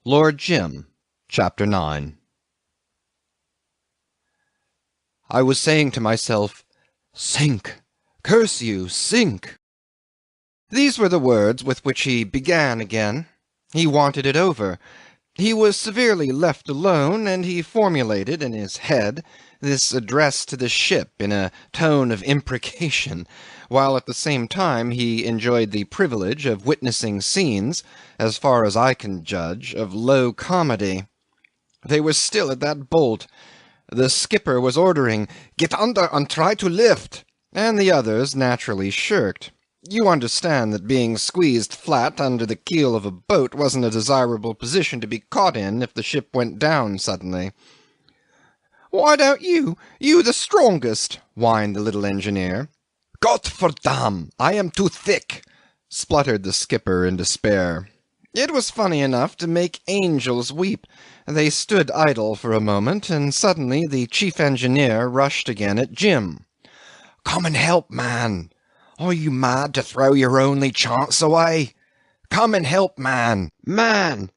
Lord Jim, Chapter 9. I was saying to myself, "Sink! Curse you, sink!" These were the words with which he began again. He wanted it over. He was severely left alone, and he formulated in his head this address to the ship in a tone of imprecation, while at the same time he enjoyed the privilege of witnessing scenes, as far as I can judge, of low comedy. They were still at that bolt. The skipper was ordering, "Get under and try to lift," and the others naturally shirked. You understand that being squeezed flat under the keel of a boat wasn't a desirable position to be caught in if the ship went down suddenly. "Why don't you the strongest?" whined the little engineer. "Gott verdam! I am too thick," spluttered the skipper in despair. It was funny enough to make angels weep. They stood idle for a moment, and suddenly the chief engineer rushed again at Jim. "Come and help, man! Are you mad to throw your only chance away? Come and help, man! Man!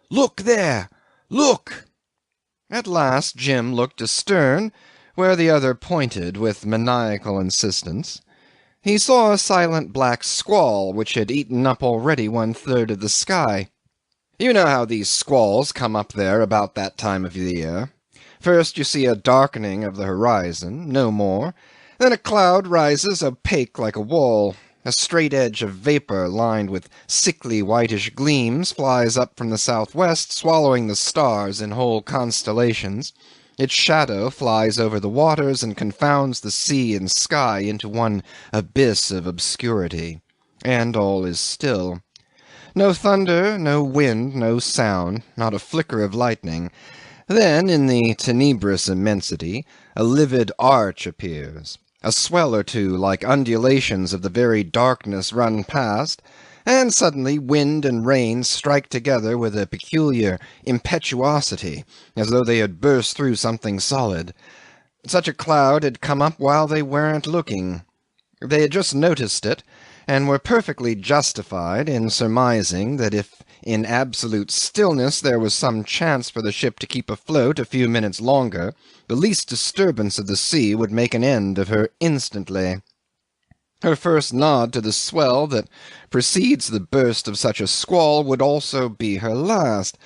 Look there! Look!" At last Jim looked astern, where the other pointed with maniacal insistence. He saw a silent black squall which had eaten up already 1/3 of the sky. You know how these squalls come up there about that time of the year. First you see a darkening of the horizon, no more. Then a cloud rises opaque like a wall. A straight edge of vapour lined with sickly whitish gleams flies up from the southwest, swallowing the stars in whole constellations. Its shadow flies over the waters and confounds the sea and sky into one abyss of obscurity. And all is still. No thunder, no wind, no sound, not a flicker of lightning. Then, in the tenebrous immensity, a livid arch appears. A swell or two, like undulations of the very darkness, run past, and suddenly wind and rain strike together with a peculiar impetuosity, as though they had burst through something solid. Such a cloud had come up while they weren't looking. They had just noticed it, and were perfectly justified in surmising that if in absolute stillness there was some chance for the ship to keep afloat a few minutes longer, the least disturbance of the sea would make an end of her instantly. Her first nod to the swell that precedes the burst of such a squall would also be her last,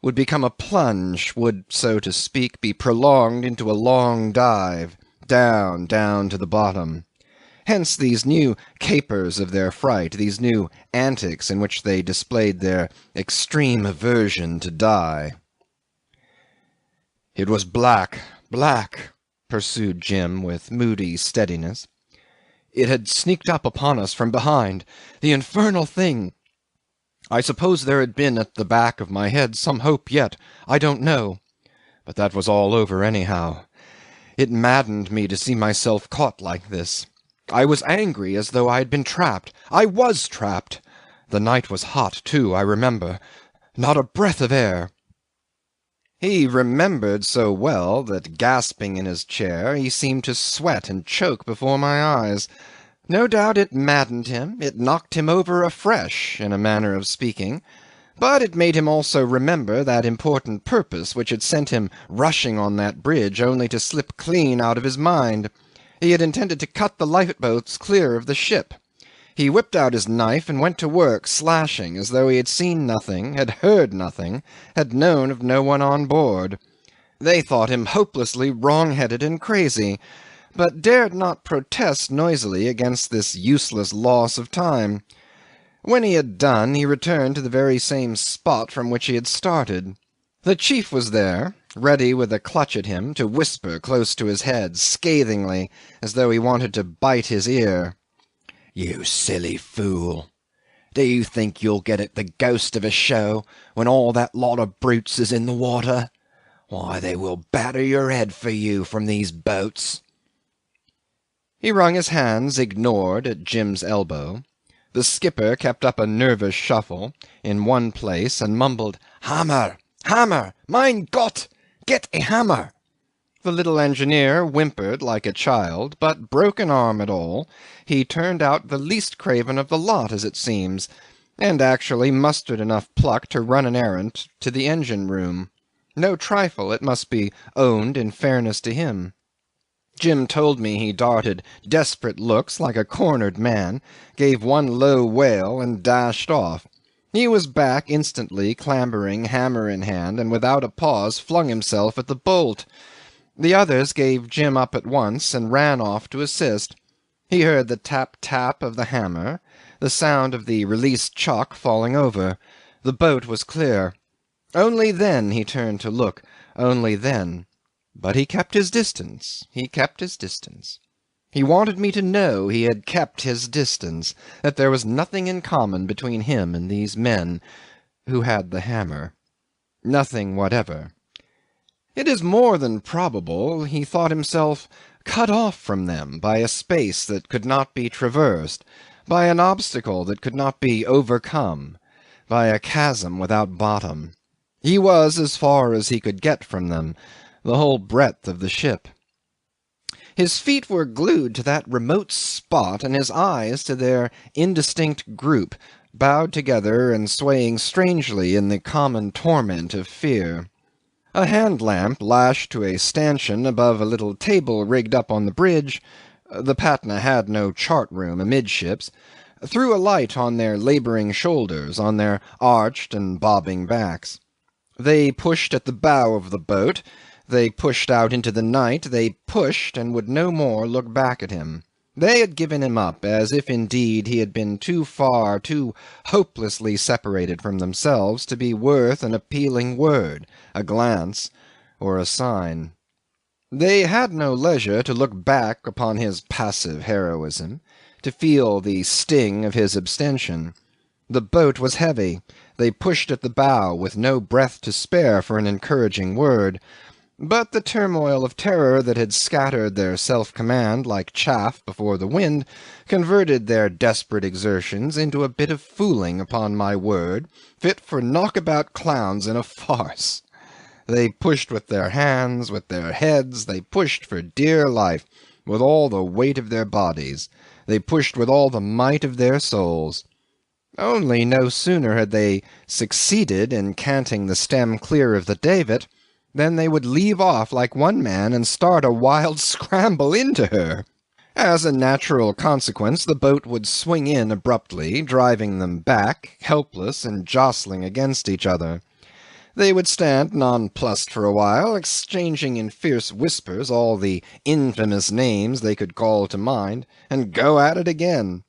would become a plunge, would, so to speak, be prolonged into a long dive, down, down to the bottom. Hence these new capers of their fright, these new antics in which they displayed their extreme aversion to die. "It was black, black," pursued Jim with moody steadiness. "It had sneaked up upon us from behind. The infernal thing! I suppose there had been at the back of my head some hope yet. I don't know. But that was all over anyhow. It maddened me to see myself caught like this. I was angry as though I had been trapped. I was trapped. The night was hot, too, I remember. Not a breath of air." He remembered so well that, gasping in his chair, he seemed to sweat and choke before my eyes. No doubt it maddened him, it knocked him over afresh, in a manner of speaking, but it made him also remember that important purpose which had sent him rushing on that bridge only to slip clean out of his mind. He had intended to cut the lifeboats clear of the ship. He whipped out his knife and went to work slashing as though he had seen nothing, had heard nothing, had known of no one on board. They thought him hopelessly wrong-headed and crazy, but dared not protest noisily against this useless loss of time. When he had done, he returned to the very same spot from which he had started. The chief was there, ready with a clutch at him, to whisper close to his head, scathingly, as though he wanted to bite his ear. "You silly fool! Do you think you'll get at the ghost of a show when all that lot of brutes is in the water? Why, they will batter your head for you from these boats." He wrung his hands, ignored, at Jim's elbow. The skipper kept up a nervous shuffle in one place and mumbled, "Hammer! Hammer! Mein Gott! Get a hammer!" The little engineer whimpered like a child, but broken arm and all, he turned out the least craven of the lot, as it seems. and actually mustered enough pluck to run an errand to the engine-room. No trifle, it must be owned in fairness to him. Jim told me he darted desperate looks like a cornered man, gave one low wail, and dashed off. He was back instantly, clambering, hammer in hand, and without a pause flung himself at the bolt. The others gave Jim up at once, and ran off to assist. He heard the tap-tap of the hammer, the sound of the released chock falling over. The boat was clear. Only then he turned to look, only then. But he kept his distance, he kept his distance. He wanted me to know he had kept his distance, that there was nothing in common between him and these men who had the hammer. Nothing whatever. It is more than probable he thought himself cut off from them by a space that could not be traversed, by an obstacle that could not be overcome, by a chasm without bottom. He was as far as he could get from them, the whole breadth of the ship. His feet were glued to that remote spot, and his eyes to their indistinct group, bowed together and swaying strangely in the common torment of fear. A hand lamp lashed to a stanchion above a little table rigged up on the bridge (the Patna had no chart room amidships) threw a light on their labouring shoulders, on their arched and bobbing backs. They pushed at the bow of the boat, they pushed out into the night, they pushed and would no more look back at him. They had given him up, as if indeed he had been too far, too hopelessly separated from themselves to be worth an appealing word, a glance, or a sign. They had no leisure to look back upon his passive heroism, to feel the sting of his abstention. The boat was heavy. They pushed at the bow with no breath to spare for an encouraging word. But the turmoil of terror that had scattered their self-command like chaff before the wind converted their desperate exertions into a bit of fooling, upon my word, fit for knockabout clowns in a farce. They pushed with their hands, with their heads, they pushed for dear life, with all the weight of their bodies, they pushed with all the might of their souls. Only no sooner had they succeeded in canting the stem clear of the davit than they would leave off like one man and start a wild scramble into her. As a natural consequence, the boat would swing in abruptly, driving them back, helpless and jostling against each other. They would stand nonplussed for a while, exchanging in fierce whispers all the infamous names they could call to mind, and go at it again.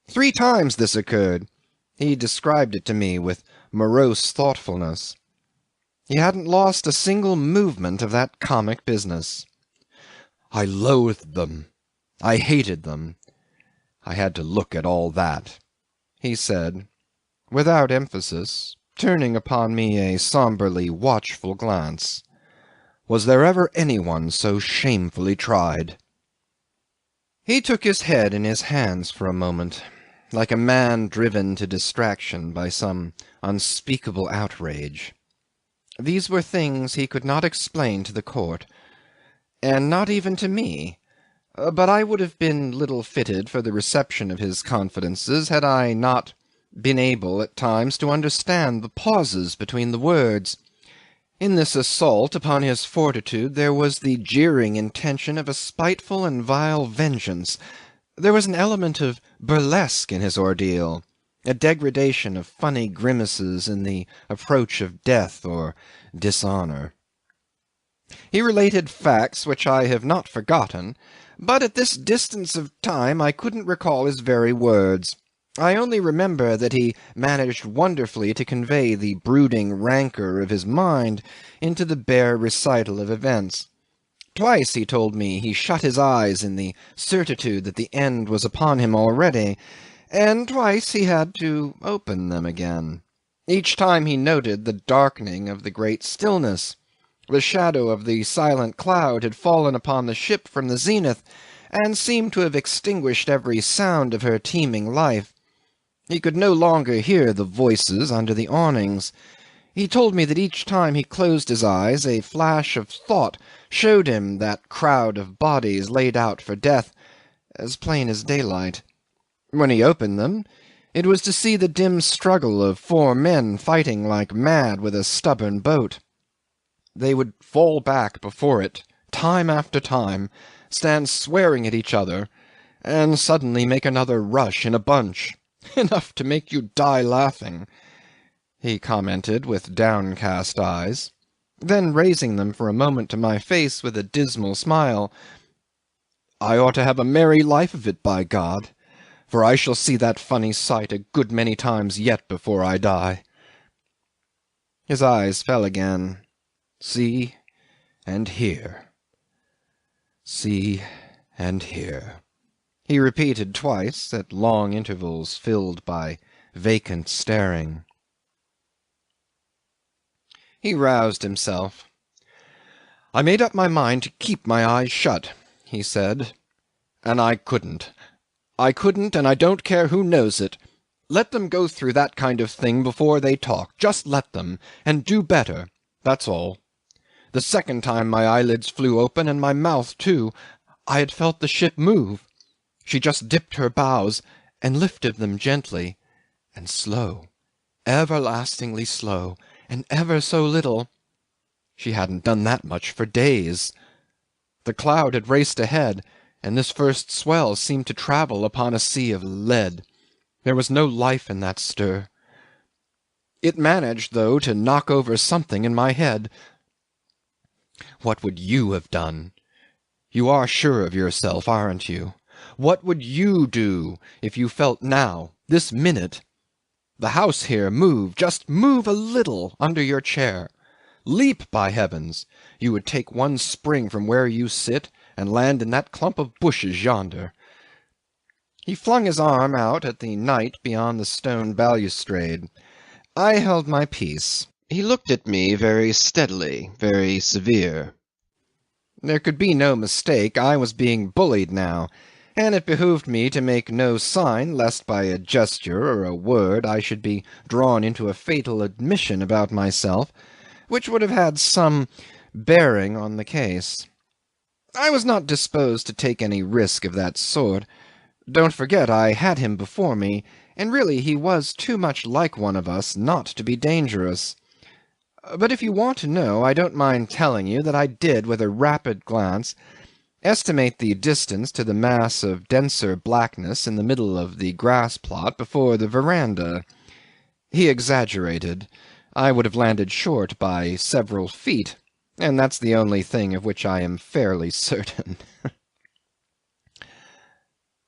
3 times this occurred. He described it to me with morose thoughtfulness. He hadn't lost a single movement of that comic business. I loathed them. I hated them. I had to look at all that, he said, without emphasis, turning upon me a sombrely watchful glance. Was there ever anyone so shamefully tried? He took his head in his hands for a moment, like a man driven to distraction by some unspeakable outrage. These were things he could not explain to the court, and not even to me, but I would have been little fitted for the reception of his confidences had I not been able at times to understand the pauses between the words. In this assault upon his fortitude there was the jeering intention of a spiteful and vile vengeance. There was an element of burlesque in his ordeal, a degradation of funny grimaces in the approach of death or dishonour. He related facts which I have not forgotten, but at this distance of time I couldn't recall his very words. I only remember that he managed wonderfully to convey the brooding rancour of his mind into the bare recital of events. Twice, he told me, he shut his eyes in the certitude that the end was upon him already, and twice he had to open them again. Each time he noted the darkening of the great stillness. The shadow of the silent cloud had fallen upon the ship from the zenith, and seemed to have extinguished every sound of her teeming life. He could no longer hear the voices under the awnings. He told me that each time he closed his eyes a flash of thought showed him that crowd of bodies laid out for death, as plain as daylight. When he opened them, It was to see the dim struggle of 4 men fighting like mad with a stubborn boat. They would fall back before it, time after time, stand swearing at each other, and suddenly make another rush in a bunch, enough to make you die laughing, he commented with downcast eyes. Then raising them for a moment to my face with a dismal smile, I ought to have a merry life of it, by God, for I shall see that funny sight a good many times yet before I die. His eyes fell again. See and hear. See and hear, he repeated twice, at long intervals filled by vacant staring. He roused himself. I made up my mind to keep my eyes shut, he said, and I couldn't. I couldn't, and I don't care who knows it. Let them go through that kind of thing before they talk. Just let them, and do better. That's all. The second time my eyelids flew open, and my mouth too. I had felt the ship move. She just dipped her bows and lifted them gently and slow, everlastingly slow, and ever so little. She hadn't done that much for days. The cloud had raced ahead, and this first swell seemed to travel upon a sea of lead. There was no life in that stir. It managed, though, to knock over something in my head. What would you have done? You are sure of yourself, aren't you? What would you do if you felt now, this minute, the house here move, just move a little under your chair? Leap, by heavens! You would take one spring from where you sit and land in that clump of bushes yonder. He flung his arm out at the night beyond the stone balustrade. I held my peace. He looked at me very steadily, very severe. There could be no mistake. I was being bullied now, and it behoved me to make no sign lest by a gesture or a word I should be drawn into a fatal admission about myself, which would have had some bearing on the case. I was not disposed to take any risk of that sort. Don't forget I had him before me, and really he was too much like one of us not to be dangerous. But if you want to know, I don't mind telling you that I did, with a rapid glance, estimate the distance to the mass of denser blackness in the middle of the grass plot before the veranda. He exaggerated. I would have landed short by several feet, and that's the only thing of which I am fairly certain.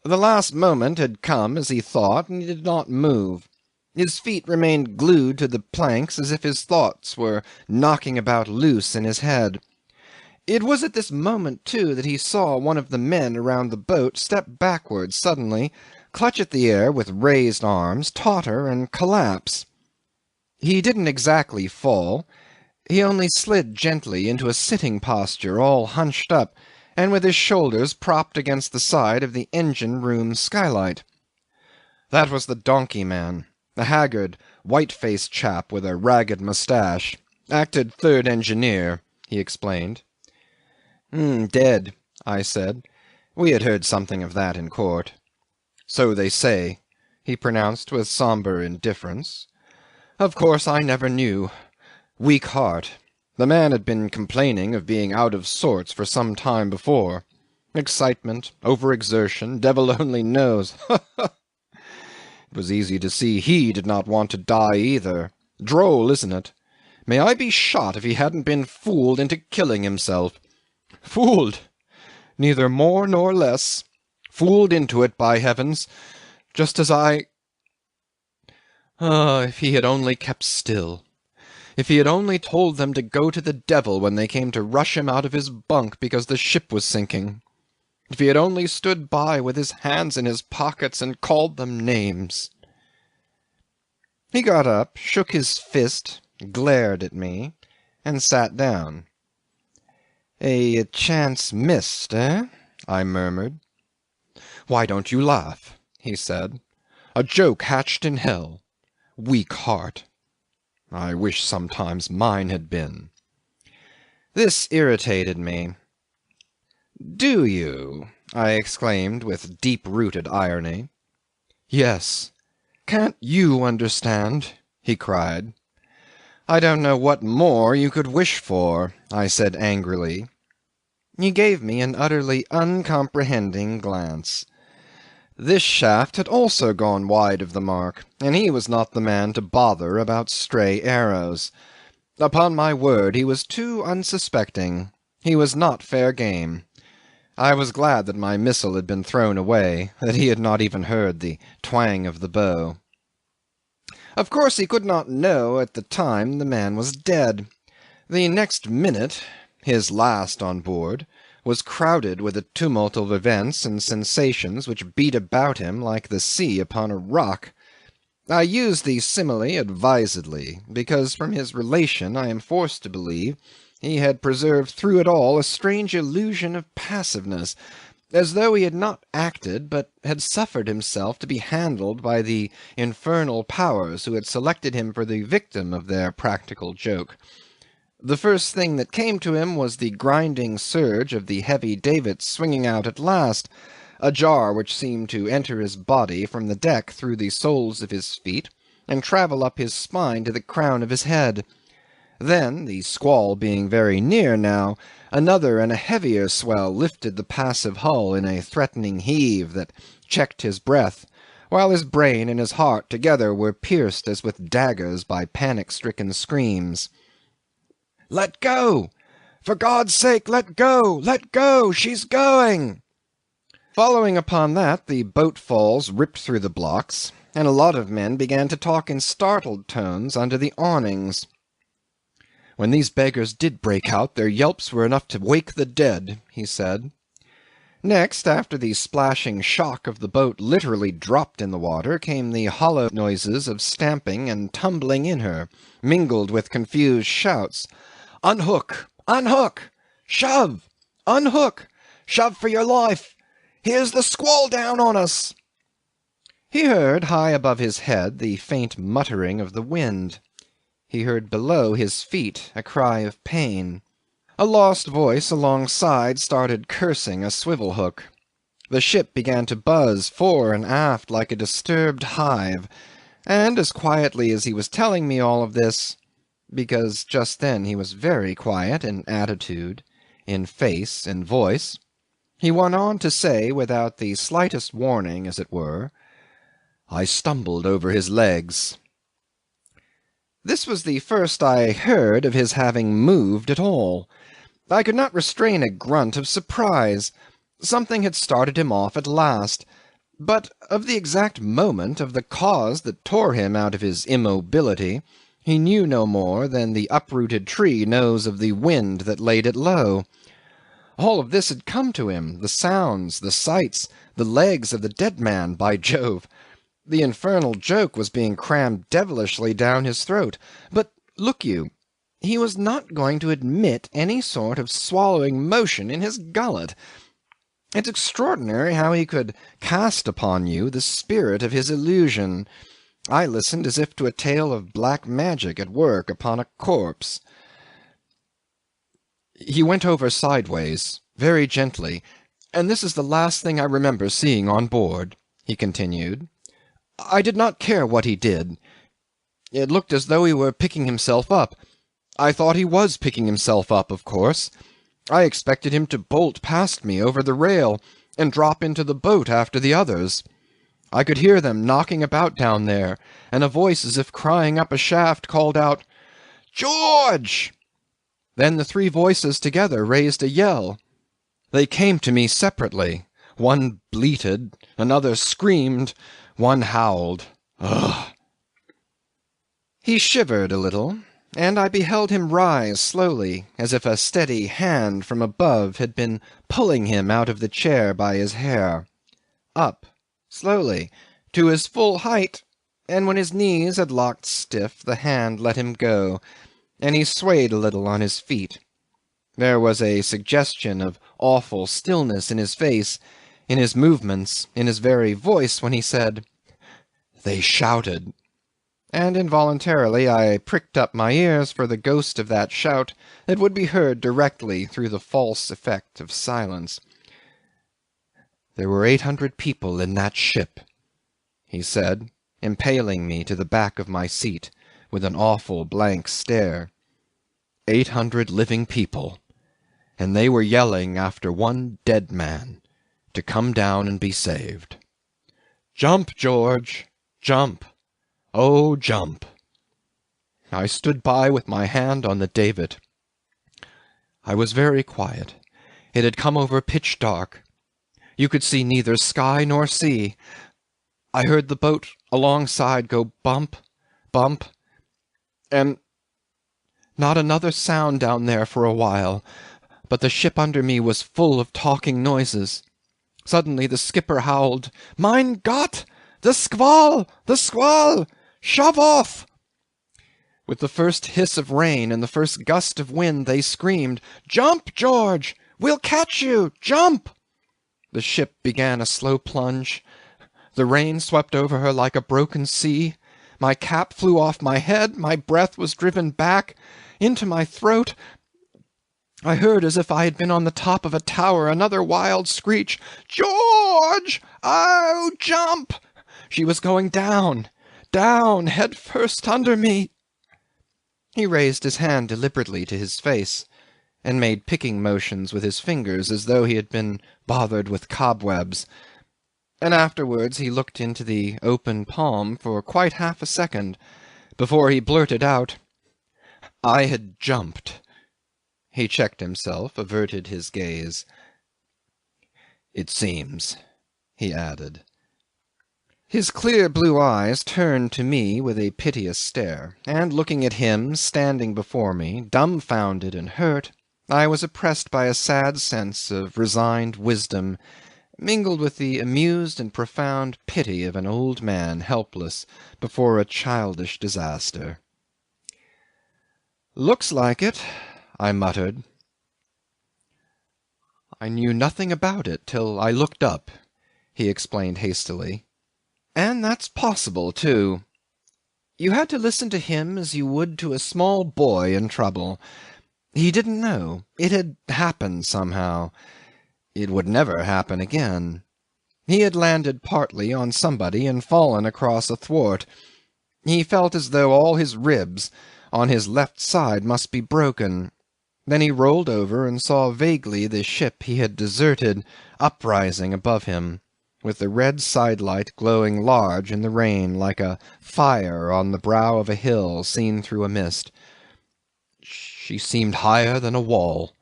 The last moment had come as he thought, and he did not move. His feet remained glued to the planks as if his thoughts were knocking about loose in his head. It was at this moment, too, that he saw one of the men around the boat step backward suddenly, clutch at the air with raised arms, totter, and collapse. He didn't exactly fall. He only slid gently into a sitting posture, all hunched up, and with his shoulders propped against the side of the engine-room skylight. That was the donkey man, a haggard, white-faced chap with a ragged moustache. Acted third engineer, he explained. Dead, I said. We had heard something of that in court. So they say, he pronounced with sombre indifference. Of course I never knew. Weak heart. The man had been complaining of being out of sorts for some time before. Excitement, overexertion, devil only knows. It was easy to see he did not want to die either. Droll, isn't it? May I be shot if he hadn't been fooled into killing himself. Fooled! Neither more nor less. Fooled into it, by heavens, just as I... Ah, if he had only kept still. If he had only told them to go to the devil when they came to rush him out of his bunk because the ship was sinking. If he had only stood by with his hands in his pockets and called them names. He got up, shook his fist, glared at me, and sat down. A chance missed, eh? I murmured. Why don't you laugh? He said. A joke hatched in hell. Weak heart. I wish sometimes mine had been. This irritated me. Do you? I exclaimed with deep-rooted irony. Yes. Can't you understand?" he cried. "I don't know what more you could wish for," I said angrily. He gave me an utterly uncomprehending glance. This shaft had also gone wide of the mark, and he was not the man to bother about stray arrows. Upon my word, he was too unsuspecting. He was not fair game. I was glad that my missile had been thrown away, that he had not even heard the twang of the bow. Of course he could not know at the time the man was dead. The next minute, his last on board, was crowded with a tumult of events and sensations which beat about him like the sea upon a rock. I use the simile advisedly, because from his relation I am forced to believe he had preserved through it all a strange illusion of passiveness, as though he had not acted but had suffered himself to be handled by the infernal powers who had selected him for the victim of their practical joke. The first thing that came to him was the grinding surge of the heavy davits swinging out at last, a jar which seemed to enter his body from the deck through the soles of his feet and travel up his spine to the crown of his head. Then, the squall being very near now, another and a heavier swell lifted the passive hull in a threatening heave that checked his breath, while his brain and his heart together were pierced as with daggers by panic-stricken screams. "Let go! For God's sake, let go! Let go! She's going!" Following upon that, the boat-falls ripped through the blocks, and a lot of men began to talk in startled tones under the awnings. "When these beggars did break out, their yelps were enough to wake the dead," he said. Next, after the splashing shock of the boat literally dropped in the water, came the hollow noises of stamping and tumbling in her, mingled with confused shouts. "Unhook! Unhook! Shove! Unhook! Shove for your life! Here's the squall down on us!" He heard, high above his head, the faint muttering of the wind. He heard below his feet a cry of pain. A lost voice alongside started cursing a swivel hook. The ship began to buzz fore and aft like a disturbed hive, and as quietly as he was telling me all of this, because just then he was very quiet in attitude, in face, in voice, he went on to say, without the slightest warning, as it were, "I stumbled over his legs." This was the first I heard of his having moved at all. I could not restrain a grunt of surprise. Something had started him off at last. But of the exact moment, of the cause that tore him out of his immobility, he knew no more than the uprooted tree knows of the wind that laid it low. All of this had come to him, the sounds, the sights, the legs of the dead man, by Jove. The infernal joke was being crammed devilishly down his throat. But look you, he was not going to admit any sort of swallowing motion in his gullet. It's extraordinary how he could cast upon you the spirit of his illusion. I listened as if to a tale of black magic at work upon a corpse. "He went over sideways, very gently, and this is the last thing I remember seeing on board," he continued. "I did not care what he did. It looked as though he were picking himself up. I thought he was picking himself up, of course. I expected him to bolt past me over the rail and drop into the boat after the others. I could hear them knocking about down there, and a voice as if crying up a shaft called out, 'George!' Then the three voices together raised a yell. They came to me separately. One bleated, another screamed, one howled. Ugh!" He shivered a little, and I beheld him rise slowly, as if a steady hand from above had been pulling him out of the chair by his hair. Up, slowly, to his full height, and when his knees had locked stiff, the hand let him go, and he swayed a little on his feet. There was a suggestion of awful stillness in his face, in his movements, in his very voice, when he said, "They shouted," and involuntarily I pricked up my ears for the ghost of that shout that would be heard directly through the false effect of silence. "There were 800 people in that ship," he said impaling me to the back of my seat with an awful blank stare. 800 living people, and they were yelling after one dead man to come down and be saved. Jump, George, jump, oh, jump. I stood by with my hand on the davit. I was very quiet. It had come over pitch dark. You could see neither sky nor sea. I heard the boat alongside go bump, bump, and not another sound down there for a while, but the ship under me was full of talking noises. Suddenly the skipper howled, "Mein Gott! The squall! The squall! Shove off!" With the first hiss of rain and the first gust of wind, they screamed, "Jump, George! We'll catch you! Jump!" The ship began a slow plunge. The rain swept over her like a broken sea. My cap flew off my head. My breath was driven back into my throat. I heard, as if I had been on the top of a tower, another wild screech, "George! Oh, jump!" She was going down, down, head first under me. He raised his hand deliberately to his face, and made picking motions with his fingers as though he had been bothered with cobwebs. And afterwards he looked into the open palm for quite half a second, before he blurted out, "I had jumped." He checked himself, averted his gaze. "It seems," he added. His clear blue eyes turned to me with a piteous stare, and looking at him standing before me, dumbfounded and hurt, I was oppressed by a sad sense of resigned wisdom, mingled with the amused and profound pity of an old man helpless before a childish disaster. "Looks like it," I muttered. "I knew nothing about it till I looked up," he explained hastily. "And that's possible, too. You had to listen to him as you would to a small boy in trouble. He didn't know. It had happened somehow. It would never happen again. He had landed partly on somebody and fallen across a thwart. He felt as though all his ribs on his left side must be broken. Then he rolled over and saw vaguely the ship he had deserted uprising above him, with the red sidelight glowing large in the rain like a fire on the brow of a hill seen through a mist. She seemed higher than a wall.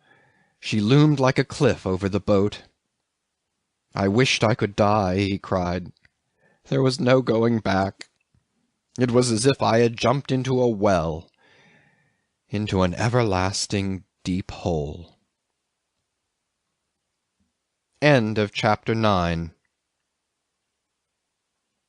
She loomed like a cliff over the boat. I wished I could die, he cried. There was no going back. It was as if I had jumped into a well, into an everlasting deep hole. End of chapter 9.